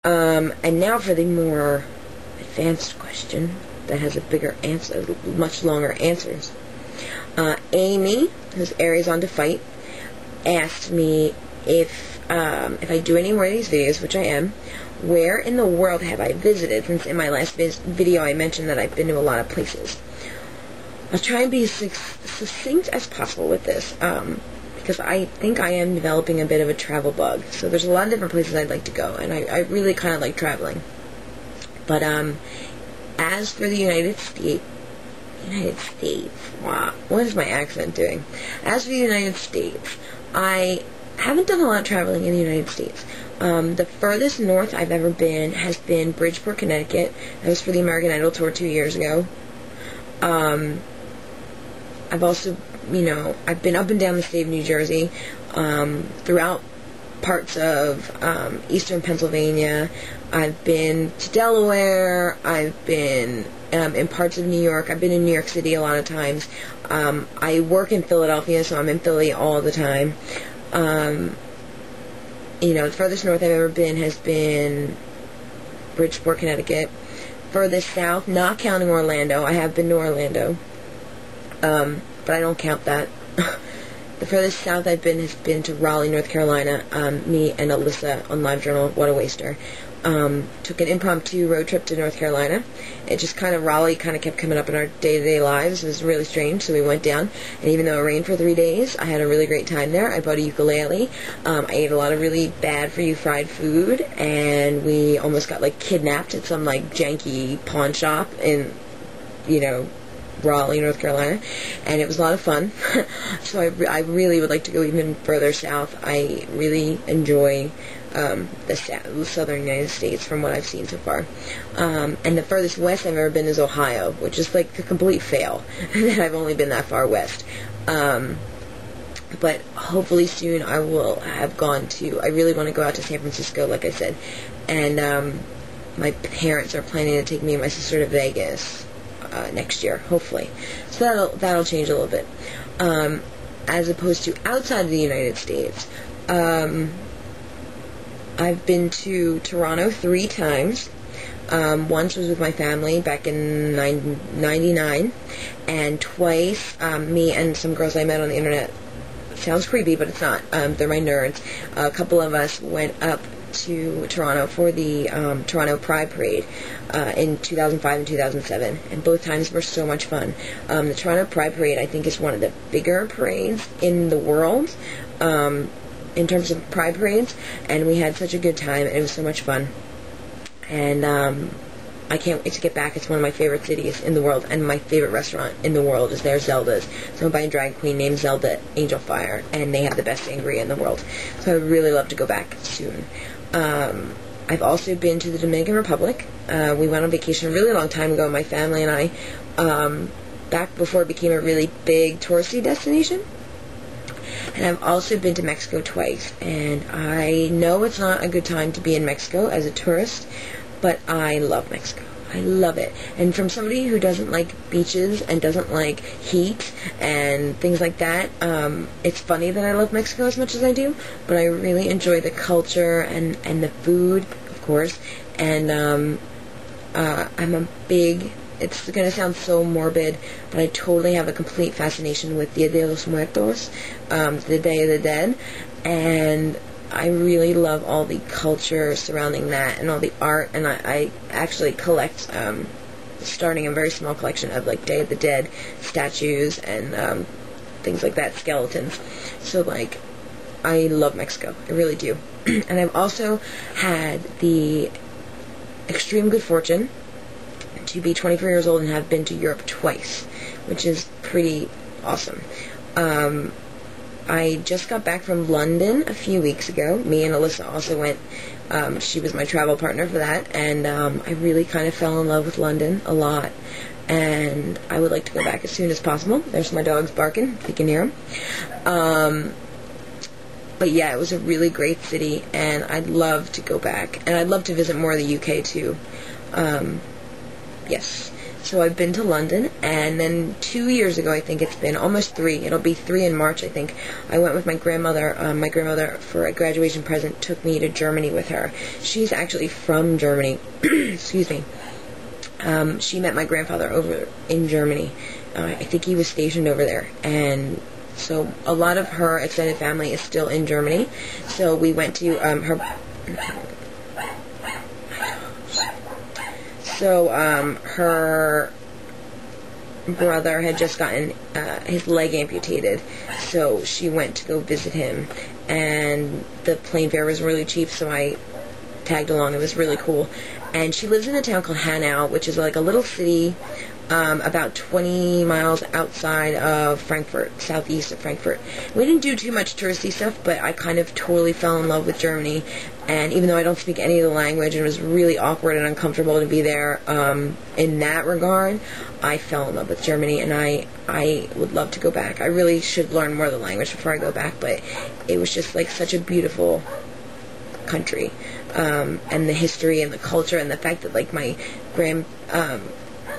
And now for the more advanced question that has a bigger answer, much longer answers. Amy, whose Aries on to fight, asked me if I do any more of these videos, which I am, where in the world have I visited, since in my last video I mentioned that I've been to a lot of places. I'll try and be as succinct as possible with this, because I think I am developing a bit of a travel bug. So there's a lot of different places I'd like to go, and I really kind of like traveling. But as for the United States, wow, what is my accent doing? As for the United States, I haven't done a lot of traveling in the United States. The furthest north I've ever been has been Bridgeport, Connecticut. That was for the American Idol tour 2 years ago. I've also, I've been up and down the state of New Jersey, throughout parts of eastern Pennsylvania. I've been to Delaware. I've been in parts of New York. I've been in New York City a lot of times. I work in Philadelphia, so I'm in Philly all the time. The furthest north I've ever been has been Bridgeport, Connecticut. Furthest south, not counting Orlando, I have been to Orlando, but I don't count that. The furthest south I've been has been to Raleigh, North Carolina. Me and Alyssa on LiveJournal, What a Waster, took an impromptu road trip to North Carolina. It just Raleigh kept coming up in our day-to-day lives. It was really strange, so we went down, and even though it rained for 3 days, I had a really great time there. I bought a ukulele. I ate a lot of really bad-for-you fried food, and we almost got, kidnapped at some, janky pawn shop in, Raleigh, North Carolina, and it was a lot of fun. So I really would like to go even further south. I really enjoy the southern United States from what I've seen so far. And the furthest west I've ever been is Ohio, which is a complete fail that I've only been that far west. But hopefully soon I will have gone to, I really want to go out to San Francisco, like I said, and my parents are planning to take me and my sister to Vegas next year, hopefully. So that'll change a little bit. As opposed to outside of the United States, I've been to Toronto 3 times. Once was with my family back in 99, and twice me and some girls I met on the internet. Sounds creepy, but it's not. They're my nerds. A couple of us went up to Toronto for the Toronto Pride Parade in 2005 and 2007, and both times were so much fun. The Toronto Pride Parade, I think, is one of the bigger parades in the world in terms of pride parades, and we had such a good time. It was so much fun, and I can't wait to get back. It's one of my favorite cities in the world, and my favorite restaurant in the world is there, Zelda's. It's owned by a drag queen named Zelda Angelfire, and they have the best sangria in the world. So I would really love to go back soon. I've also been to the Dominican Republic. We went on vacation a really long time ago, my family and I, back before it became a really big touristy destination. And I've also been to Mexico twice, and I know it's not a good time to be in Mexico as a tourist, but I love Mexico. I love it. And from somebody who doesn't like beaches and doesn't like heat and things like that, it's funny that I love Mexico as much as I do, but I really enjoy the culture and the food, of course, and I'm a big, it's going to sound so morbid, but I totally have a complete fascination with Dia de los Muertos, the Day of the Dead, and I really love all the culture surrounding that and all the art, and I actually collect, starting a very small collection of Day of the Dead statues and things like that, skeletons. So I love Mexico, I really do. And I've also had the extreme good fortune to be 24 years old and have been to Europe twice, which is pretty awesome. I just got back from London a few weeks ago. Me and Alyssa also went. She was my travel partner for that, and I really kind of fell in love with London a lot, and I would like to go back as soon as possible. There's my dogs barking, if you can hear them. But yeah, it was a really great city, and I'd love to go back, and I'd love to visit more of the UK too. Yes. So I've been to London, and then 2 years ago, I think it's been almost 3. It'll be 3 in March, I think. I went with my grandmother. My grandmother, for a graduation present, took me to Germany with her. She's actually from Germany. Excuse me. She met my grandfather over in Germany. I think he was stationed over there, and so a lot of her extended family is still in Germany. So we went to her. So her brother had just gotten his leg amputated, so she went to go visit him, and the plane fare was really cheap, so I tagged along. It was really cool. And she lives in a town called Hanau, which is like a little city about 20 miles outside of Frankfurt, southeast of Frankfurt. We didn't do too much touristy stuff, but I kind of totally fell in love with Germany. And even though I don't speak any of the language, and it was really awkward and uncomfortable to be there in that regard, I fell in love with Germany, and I would love to go back. I really should learn more of the language before I go back, but it was just like such a beautiful country. And the history and the culture and the fact that like my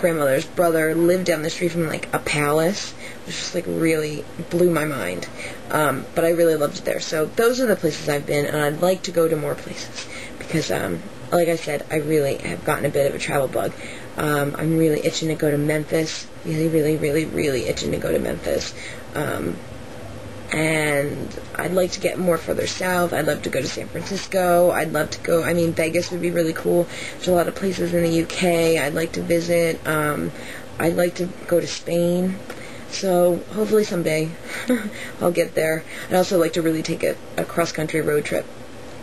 grandmother's brother lived down the street from like a palace, which just like really blew my mind. But I really loved it there. So those are the places I've been, and I'd like to go to more places because, like I said, I really have gotten a bit of a travel bug. I'm really itching to go to Memphis. Really itching to go to Memphis. And I'd like to get more further south. I'd love to go to San Francisco. I'd love to go, Vegas would be really cool. There's a lot of places in the UK I'd like to visit. I'd like to go to Spain. So hopefully someday I'll get there. I'd also like to really take a cross-country road trip,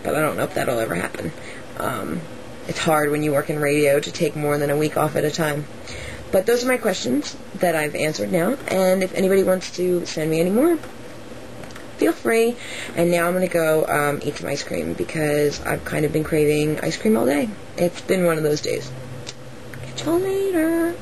but I don't know if that'll ever happen. It's hard when you work in radio to take more than a week off at a time. But those are my questions that I've answered now, and if anybody wants to send me any more, feel free. And now I'm going to go eat some ice cream because I've kind of been craving ice cream all day. It's been one of those days. Catch y'all later.